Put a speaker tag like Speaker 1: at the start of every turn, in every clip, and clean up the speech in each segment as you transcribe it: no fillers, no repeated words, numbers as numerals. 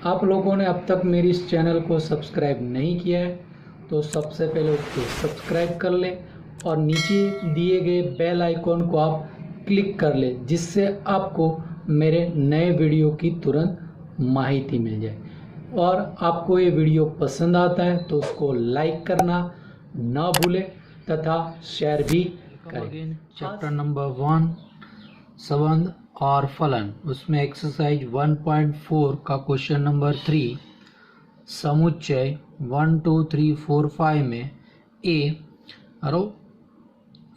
Speaker 1: आप लोगों ने अब तक मेरी इस चैनल को सब्सक्राइब नहीं किया है तो सबसे पहले उसको सब्सक्राइब कर ले और नीचे दिए गए बेल आइकॉन को आप क्लिक कर ले, जिससे आपको मेरे नए वीडियो की तुरंत माहिती मिल जाए। और आपको ये वीडियो पसंद आता है तो उसको लाइक करना ना भूले तथा शेयर भी करें। चैप्टर नंबर 1 संबंध और फलन, उसमें एक्सरसाइज 1.4 का क्वेश्चन नंबर 3 समुच्चय 1 2 3 4 5 में ए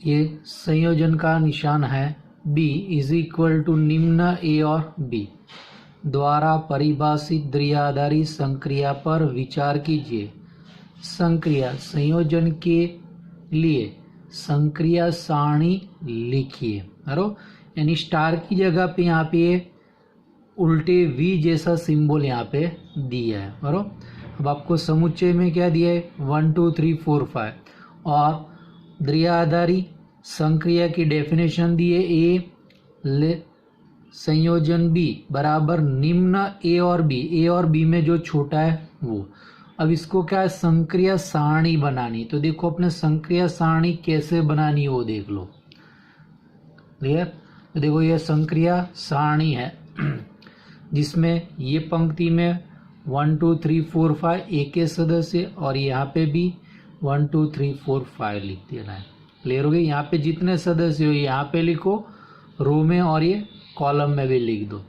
Speaker 1: ये संयोजन का निशान है, बी इज इक्वल टू निम्न ए और बी द्वारा परिभाषित द्विआधारी संक्रिया पर विचार कीजिए। संक्रिया संयोजन के लिए संक्रिया सारणी लिखिए। यानी स्टार की जगह पे यहाँ पे उल्टे वी जैसा सिंबल यहाँ पे दिया है। बराबर, अब आपको समुच्चय में क्या दिया है 1 2 3 4 5 और द्विआधारी संक्रिया की डेफिनेशन दी है ए संयोजन बी बराबर निम्न ए और बी में जो छोटा है वो। अब इसको क्या है संक्रिया सारणी बनानी, तो देखो अपने संक्रिया सारणी कैसे बनानी है वो देख लो। क्लियर? तो देखो ये संक्रिया सारणी है जिसमें ये पंक्ति में 1 2 3 4 5 एक के सदस्य और यहाँ पे भी 1 2 3 4 5 लिख देना है। क्लियर हो गई? यहाँ पे जितने सदस्य हो यहाँ पे लिखो रो में और ये कॉलम में भी लिख दो।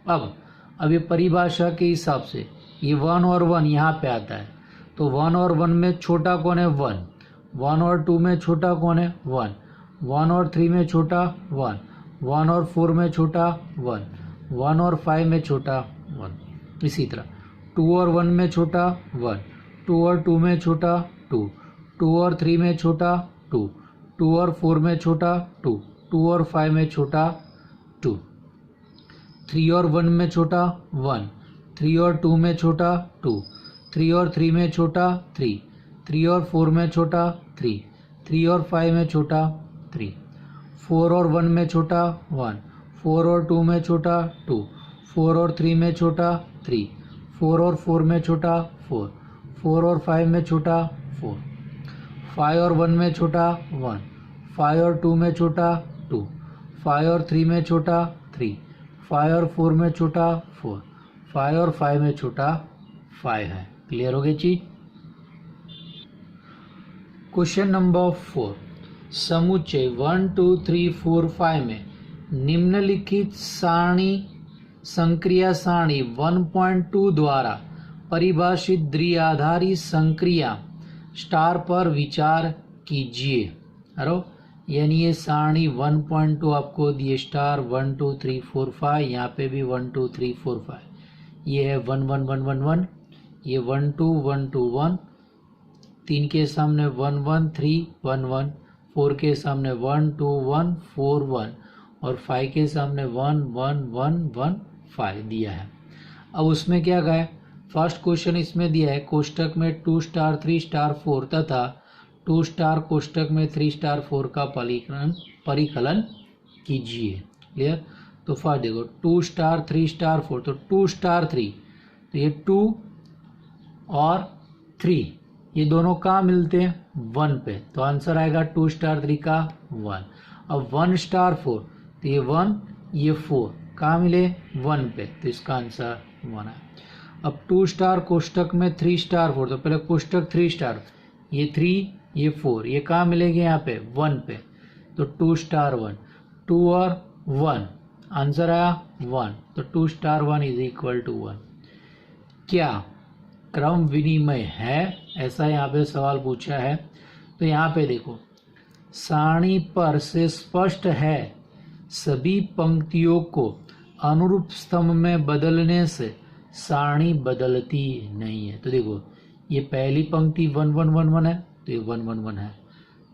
Speaker 1: अब ये परिभाषा के हिसाब से ये 1 और 1 यहाँ पे आता है, तो 1 और 1 में छोटा कौन है 1 और 2 में छोटा कौन है 1 और 3 में छोटा 1 और 4 में छोटा 1 और 5 में छोटा 1। इसी तरह 2 और 1 में छोटा 1 2 और 2 में छोटा 2 और 3 में छोटा 2 और 4 में छोटा 2 और 5 में छोटा 2 3 और 1 में छोटा 1 3 और 2 में छोटा 3 और 3 में छोटा 3 और 4 में छोटा 3 और 5 में छोटा 3 4 और 1 में छोटा 1 4 और 2 में छोटा 4 और 3 में छोटा 4 और 4 में छोटा 4 और 5 में छोटा 5 और 1 में छोटा 5 और 2 में छोटा 5 और 3 में छोटा 5 और 4 में छोटा 5 और 5 में छोटा 5 है। क्लियर हो गई चीज? क्वेश्चन नंबर 4 समुच्चय 1 2 3 4 5 में निम्नलिखित सारणी संक्रिया सारणी 1.2 द्वारा परिभाषित द्विआधारी संक्रिया स्टार पर विचार कीजिए। यानी ये सारणी 1.2 आपको दिए स्टार 1 2 3 4 5, यहाँ पे भी 1 2 3 4 5, ये है 1 1 1 1 1, ये 1 2 1 2 1, 3 के सामने 1 1 3 1 1, 4 के सामने 1 2 1 4 1 और 5 के सामने 1 1 1 1 5 दिया है। अब उसमें क्या गया, फर्स्ट क्वेश्चन इसमें दिया है कोष्टक में 2 स्टार 3 स्टार 4 तथा 2 स्टार कोष्टक में 3 स्टार 4 का परिकलन कीजिए। क्लियर? तो फर्स्ट देखो 2 स्टार 3 स्टार 4, तो 2 स्टार 3 तो ये 2 और 3 ये दोनों कहाँ मिलते हैं 1 पे, तो आंसर आएगा 2 स्टार 3 का 1। अब 1 स्टार 4 तो ये 1 ये 4 कहाँ मिले 1 पे, तो इसका आंसर 1 है। अब 2 स्टार कोष्टक में 3 स्टार 4, तो पहले कोष्टक 3 स्टार ये 3 ये 4 ये कहाँ मिलेंगे यहाँ पे 1 पे, तो 2 स्टार 1 2 और 1 आंसर आया 1, तो 2 स्टार 1 इज इक्वल टू 1। क्या क्रम विनिमय है, ऐसा यहाँ पे सवाल पूछा है। तो यहाँ पे देखो सारणी पर से स्पष्ट है सभी पंक्तियों को अनुरूप स्तंभ में बदलने से सारणी बदलती नहीं है। तो देखो ये पहली पंक्ति 1 1 1 1 है तो ये 1 1 1 है,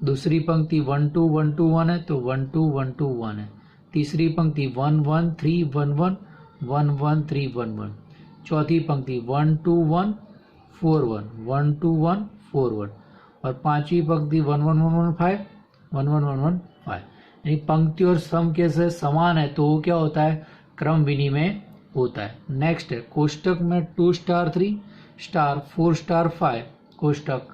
Speaker 1: दूसरी पंक्ति 1 2 1 2 1 है तो 1 2 1 2 1 है, तीसरी पंक्ति 1 1 3 1 1 1 1 3 1 1, चौथी पंक्ति 1 2 1 4 1 1 2 1 4 1, और पांचवी पंक्ति 1 1 1 1 5 1 1 1 1 5। यानी पंक्ति और सम कैसे समान है तो वो क्या होता है, क्रम विनिमय होता है। नेक्स्ट है कोष्टक में 2 स्टार 3 स्टार 4 स्टार 5 कोष्टक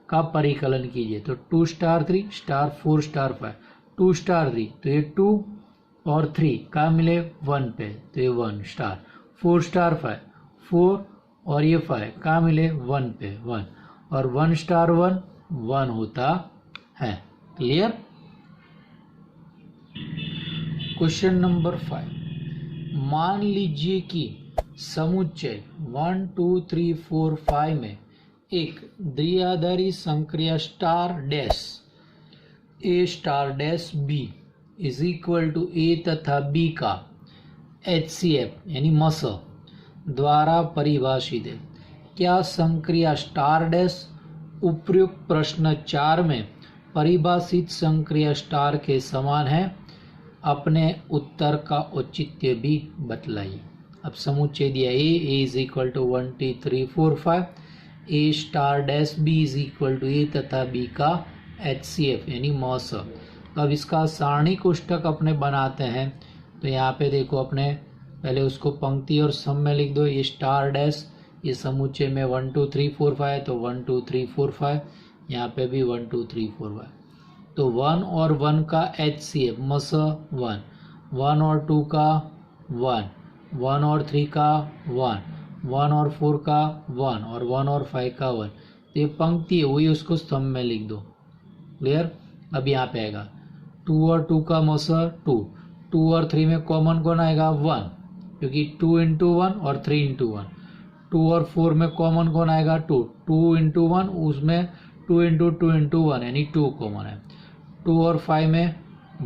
Speaker 1: का परिकलन कीजिए। तो 2 स्टार 3 स्टार 4 स्टार 5, 2 स्टार 3 तो ये 2 और 3 का मिले 1 पे तो ये 1 स्टार, 4 स्टार 5 4 और ये 5 का मिले 1 पे 1, और 1 स्टार 1 1 होता है। क्लियर। क्वेश्चन नंबर 5, मान लीजिए कि समुच्चय 1 2 3 4 5 में एक द्विआधारी संक्रिया star dash A star dash B is equal to A तथा बी का HCF यानी मस द्वारा परिभाषित है। क्या संक्रिया स्टार डैश उपयुक्त प्रश्न 4 में परिभाषित संक्रिया स्टार के समान है? अपने उत्तर का औचित्य भी बतलाइए। अब समुच्चय दिया A is equal to 1 2 3 4 5, A star dash B is equal to A तथा बी का HCF यानी मस। अब इसका सारणी कोष्टक अपने बनाते हैं। तो यहाँ पे देखो अपने पहले उसको पंक्ति और सम में लिख दो। ये स्टार डैश ये समुच्चय में 1 2 3 4 5 तो 1 2 3 4 5, यहाँ पे भी 1 2 3 4 5। तो 1 और 1 का HCF मस 1, 1 और 2 का 1, 1 और 3 का 1, 1 और 4 का 1 और 1 और 5 का 1। तो ये पंक्ति है वही उसको स्तंभ में लिख दो। क्लियर। अब यहाँ पे आएगा 2 और 2 का मस 2, 2 और 3 में कॉमन कौन आएगा 1 क्योंकि 2 इंटू 1 और 3 इंटू 1। 2 और 4 में कॉमन कौन आएगा 2, 2 इंटू 1 उसमें 2 इंटू 2 इंटू 1 यानी 2 कॉमन है। 2 और 5 में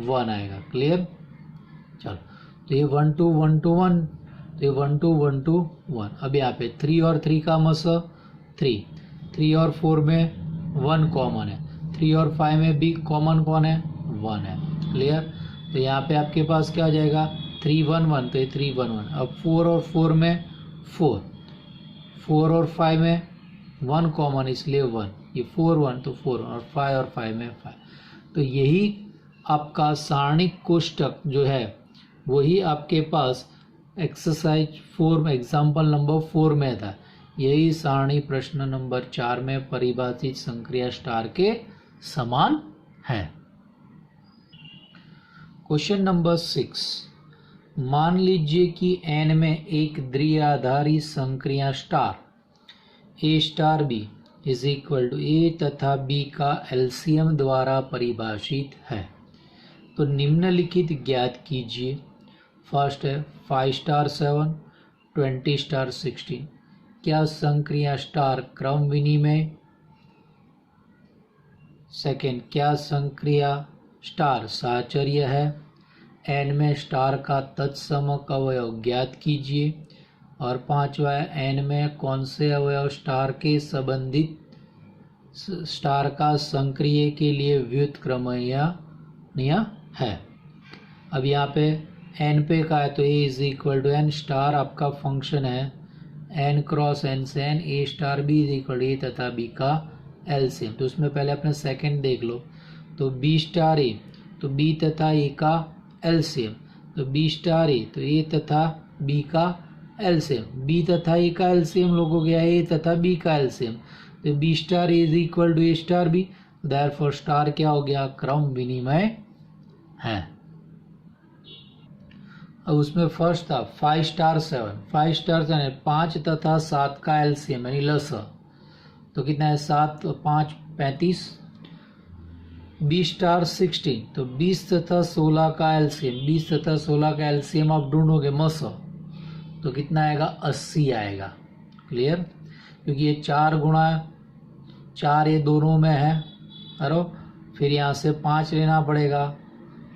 Speaker 1: 1 आएगा। क्लियर। चलो तो ये 1 2 1 2 1, तो ये 1 2 1 2 1। अब यहाँ पे 3 और 3 का मस 3, 3 और 4 में 1 कॉमन है, 3 और 5 में भी कॉमन कौन है 1 है। क्लियर। तो यहाँ पे आपके पास क्या आ जाएगा 3 1 1, तो ये 3 1 1। अब 4 और 4 में 4, 4 और 5 में 1 कॉमन इसलिए 1, ये 4 1 तो 4 और 5 और 5 में 5। तो यही आपका सारणिक कोष्टक जो है वही आपके पास एक्सरसाइज 4 में एग्जाम्पल नंबर 4 में था। यही सारणी प्रश्न नंबर 4 में परिभाषित संक्रिया स्टार के समान है। क्वेश्चन नंबर 6, मान लीजिए कि n में एक द्विआधारी संक्रिया star A star B is equal to A तथा बी का LCM द्वारा परिभाषित है। तो निम्नलिखित ज्ञात कीजिए। फर्स्ट है 5 स्टार 7 20 स्टार 16। क्या संक्रिया स्टार क्रम विनिमय? सेकेंड, क्या संक्रिया स्टार साहचर्य है? n में स्टार का तत्समक अवयव ज्ञात कीजिए। और पांचवा है n में कौन से अवयव स्टार के संबंधित स्टार का संक्रिय के लिए व्युत्क्रमणीय है। अब यहाँ पे n पे का है तो a is equal to n star आपका फंक्शन है n क्रॉस n से n, a star b is equal to a तथा b का LCM। तो उसमें पहले अपने सेकंड देख लो। तो b स्टार a तो b तथा a का LCM, तो b स्टार a तो a तथा b का LCM, b तथा a का LCM लोग हो गया a तथा b का LCM। तो b star a is equal to a star b, therefore star क्या हो गया क्रम विनिमय है। अब उसमें फर्स्ट था 5 स्टार 7, 5 स्टार 7 5 तथा 7 का LCM यानी लस, तो कितना है 7 और 5 35। 20 स्टार 16 तो 20 तथा 16 का LCM, 20 तथा 16 का LCM आप ढूंढोगे मस, तो कितना आएगा 80 आएगा। क्लियर। क्योंकि ये 4 गुणा 4 ये दोनों में है अरो, फिर यहाँ से 5 लेना पड़ेगा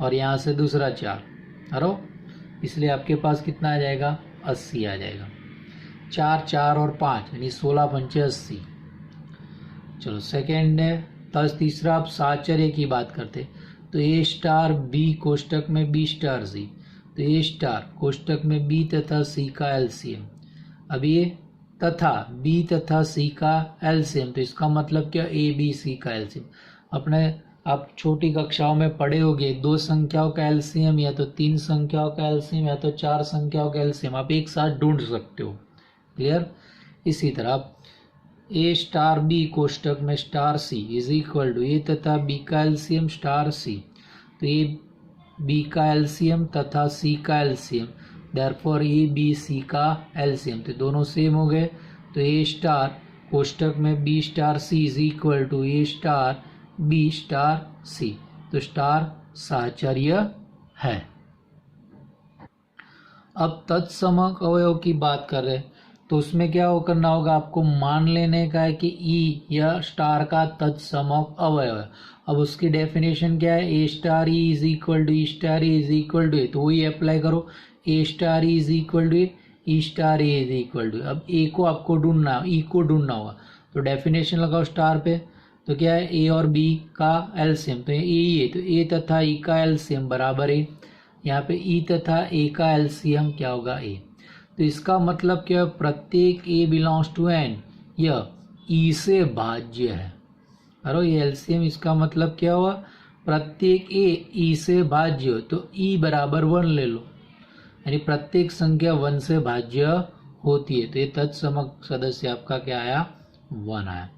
Speaker 1: और यहाँ से दूसरा 4 अरो, इसलिए आपके पास कितना आ जाएगा 80 आ जाएगा। 4 4 और 5 यानी 16 पंचे 80। चलो सेकेंड है तीसरा आप साहचर्य की बात करते। तो ए स्टार बी कोष्टक में बी स्टार सी, तो ए स्टार कोष्टक में बी तथा सी का एलसीएम। अब ये तथा बी तथा सी का एलसीएम, तो इसका मतलब क्या, ए बी सी का एलसीएम। अपने आप छोटी कक्षाओं में पढ़े होंगे, दो संख्याओं का एलसीएम या तो तीन संख्याओं का एलसीएम या तो चार संख्याओं का एलसीएम आप एक साथ ढूंढ सकते हो। क्लियर। इसी तरह ए स्टार बी कोष्टक में star C is equal to A तथा बी का एलसीएम स्टार सी, तो ए बी का एलसीएम तथा सी का LCM, therefore A B C का एलसीएम, तो दोनों सेम हो गए। तो ए स्टार कोष्टक में B star C is equal to A star B star C, तो स्टार साहचर्य है। अब तत्समक अवयव की बात कर रहे हैं, तो उसमें क्या करना होगा, आपको मान लेने का है कि ई या स्टार का तत्समक अवयव है। अब उसकी डेफिनेशन क्या है, A star E is equal to E star A is equal to A, तो वही अप्लाई करो, A star E is equal to A, E star A is equal to. अब ए को आपको ढूंढना, ई को ढूंढना होगा, तो डेफिनेशन लगाओ स्टार पे, तो क्या है, ए और बी का एलसीएम, तो ए ई है, तो ए तथा ई का एलसीएम बराबर है, यहाँ पे ई तथा ए का एलसीएम क्या होगा, ए। तो इसका मतलब क्या है, प्रत्येक ए बिलोंग्स टू एन, यह ई से भाज्य है। अरे ये एलसीएम, इसका मतलब क्या हुआ, प्रत्येक ए ई से भाज्य, तो ई बराबर 1 ले लो, यानी प्रत्येक संख्या 1 से भाज्य होती है, तो ये तत्समक सदस्य आपका क्या आया, 1 आया।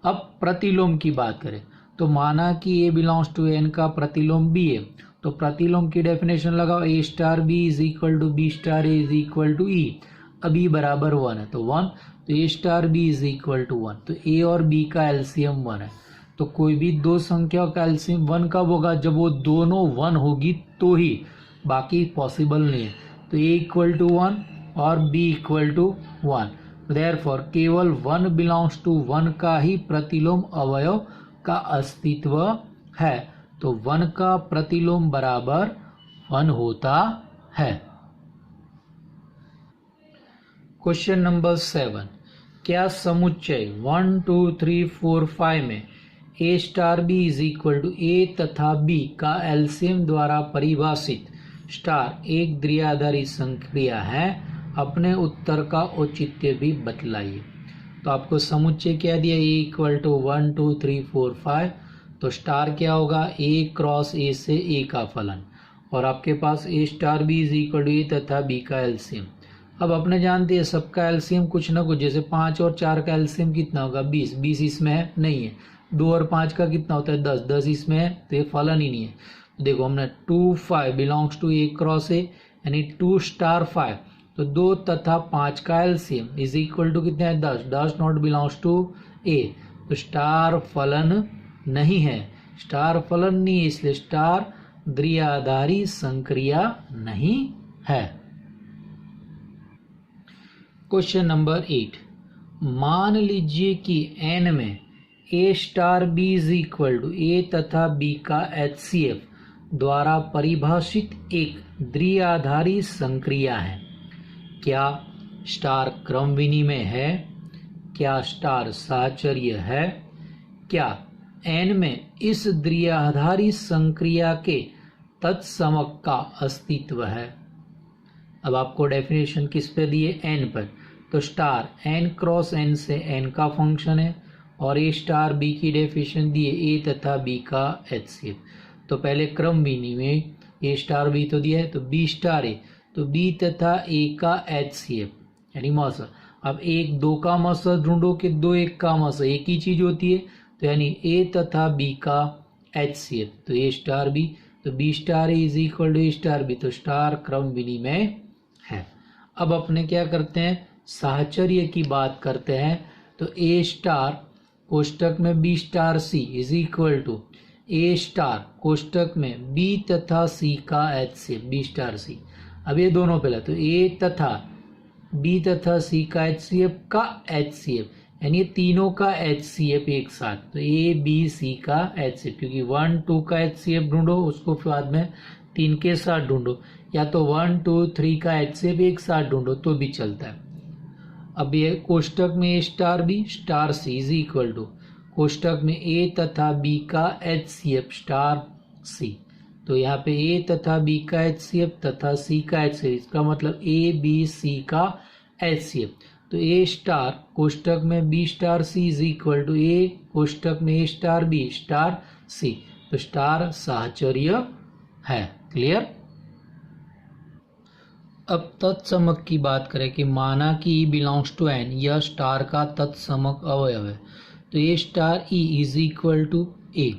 Speaker 1: अब प्रतिलोम की बात करें, तो माना कि ए बिलोंग्स टू एन का प्रतिलोम बी है, तो प्रतिलोम की डेफिनेशन लगाओ, A star B is equal to B star A is equal to E. अब ई बराबर 1 है, तो 1, तो A star B is equal to 1, तो ए और बी का एलसीएम 1 है। तो कोई भी दो संख्याओं का एलसीएम 1 कब होगा, जब वो दोनों 1 होगी तो ही, बाकी पॉसिबल नहीं है। तो ए इक्वल टू 1 और बी इक्वल टू 1, देयरफॉर केवल 1 बिलोंग्स टू 1 का ही प्रतिलोम अवयव का अस्तित्व है, तो 1 का प्रतिलोम बराबर 1 होता है। क्वेश्चन नंबर 7, क्या समुच्चय 1 2 3 4 5 में A star B is equal to A तथा बी का एलसीएम द्वारा परिभाषित स्टार एक द्विआधारी संक्रिया है, अपने उत्तर का औचित्य भी बतलाइए। तो आपको समुच्चय क्या दिया, ए इक्वल टू 1 2 3 4 5, तो स्टार क्या होगा, ए क्रॉस ए से ए का फलन, और आपके पास A star B is equal to A तथा बी का एलसीएम। अब अपने जानते हैं सबका एलसीएम कुछ ना कुछ, जैसे 5 और 4 का एलसीएम कितना होगा, 20, 20 इसमें है नहीं है, 2 और 5 का कितना होता है, 10, 10 इसमें है, तो ये फलन ही नहीं है। तो देखो हमने 2 5 belongs to A cross A, यानी 2 स्टार 5, तो 2 तथा 5 का एलसीएम इज इक्वल टू कितना है, 10, does not belongs to A, तो स्टार फलन नहीं है, स्टार फलन नहीं है, इसलिए स्टार द्विआधारी संक्रिया नहीं है। क्वेश्चन नंबर 8, मान लीजिए कि n में A star B is equal to A तथा बी का एचसीएफ द्वारा परिभाषित एक द्विआधारी संक्रिया है। क्या स्टार क्रम विनिमय है, क्या स्टार साहचर्य है, क्या n में इस द्विआधारी संक्रिया के तत्समक का अस्तित्व है। अब आपको डेफिनेशन किस पे दिए, n पर, तो स्टार n क्रॉस n से n का फंक्शन है, और ए स्टार बी की डेफिनेशन दिए ए तथा बी का एचसीएफ। तो पहले क्रम विनिमय, ए स्टार बी तो दिया है, तो बी स्टार ए, तो बी तथा ए का एचसीएफ यानी मौसा। अब एक 2 का मौसा ढूंढो कि 2 1 का मौसा, एक ही चीज होती है, तो यानी ए तथा बी का एचसीएफ, तो ए स्टार बी, तो B star A is equal to A star B, तो स्टार क्रम विनिमय है। अब अपने क्या करते हैं, साहचर्य की बात करते हैं, तो ए स्टार कोष्टक में B star C is equal to A star कोष्टक में बी तथा सी का एचसीएफ, बी स्टार सी। अब ये दोनों पहले, तो ए तथा बी तथा सी का एचसीएफ का एचसीएफ, यानी ये तीनों का एचसीएफ एक साथ, तो ए बी सी का एचसीएफ, क्योंकि 1 2 का एचसीएफ ढूंढो, उसको फिर बाद में 3 के साथ ढूंढो, या तो 1 2 3 का एचसीएफ एक साथ ढूंढो तो भी चलता है। अब ये कोष्टक में A star B star C is equal to कोष्टक में ए तथा बी का एचसीएफ स्टार सी। तो यहाँ पे ए तथा बी का HCF तथा सी का HCF, इसका मतलब ए बी सी का HCF। तो ए स्टार कोष्टक में B star C is equal to A कोष्टक में A star B star C. तो स्टार साहचर्य है। क्लियर। अब तत्समक की बात करें कि माना कि E बिलोंग्स टू N, यह स्टार का तत्समक अवयव है। तो A star E is equal to A.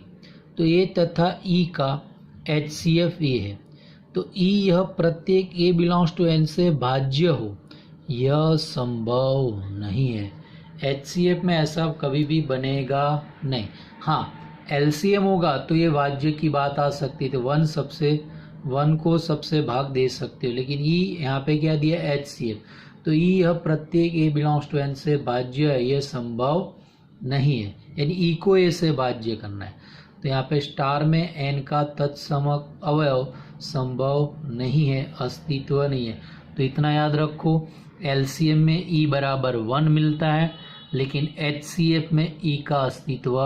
Speaker 1: तो ए तथा E का HCF ए है। तो E यह प्रत्येक ए बिलोंग्स टू N से भाज्य हो, यह संभव नहीं है। HCF में ऐसा कभी भी बनेगा नहीं। हाँ, LCM होगा तो ये भाज्य की बात आ सकती है, तो वन को सबसे भाग दे सकते हो, लेकिन E यहाँ पे क्या दिया HCF। तो E यह प्रत्येक ए बिलोंग्स टू N से भाज्य है, यह संभव नहीं है। यानी E को A से भाज्य करना है। तो यहाँ पे स्टार में N का तत्समक अवयव संभव नहीं है, अस्तित्व नहीं है। तो इतना याद रखो, LCM में E बराबर 1 मिलता है, लेकिन HCF में E का अस्तित्व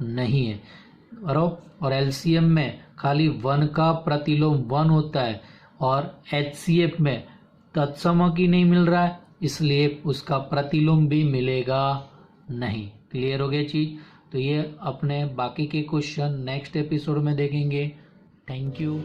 Speaker 1: नहीं है। और LCM में खाली 1 का प्रतिलोम 1 होता है और HCF में तत्समक ही नहीं मिल रहा है, इसलिए उसका प्रतिलोम भी मिलेगा नहीं। क्लियर हो गया चीज। तो ये अपने बाकी के क्वेश्चन नेक्स्ट एपिसोड में देखेंगे। Thank you.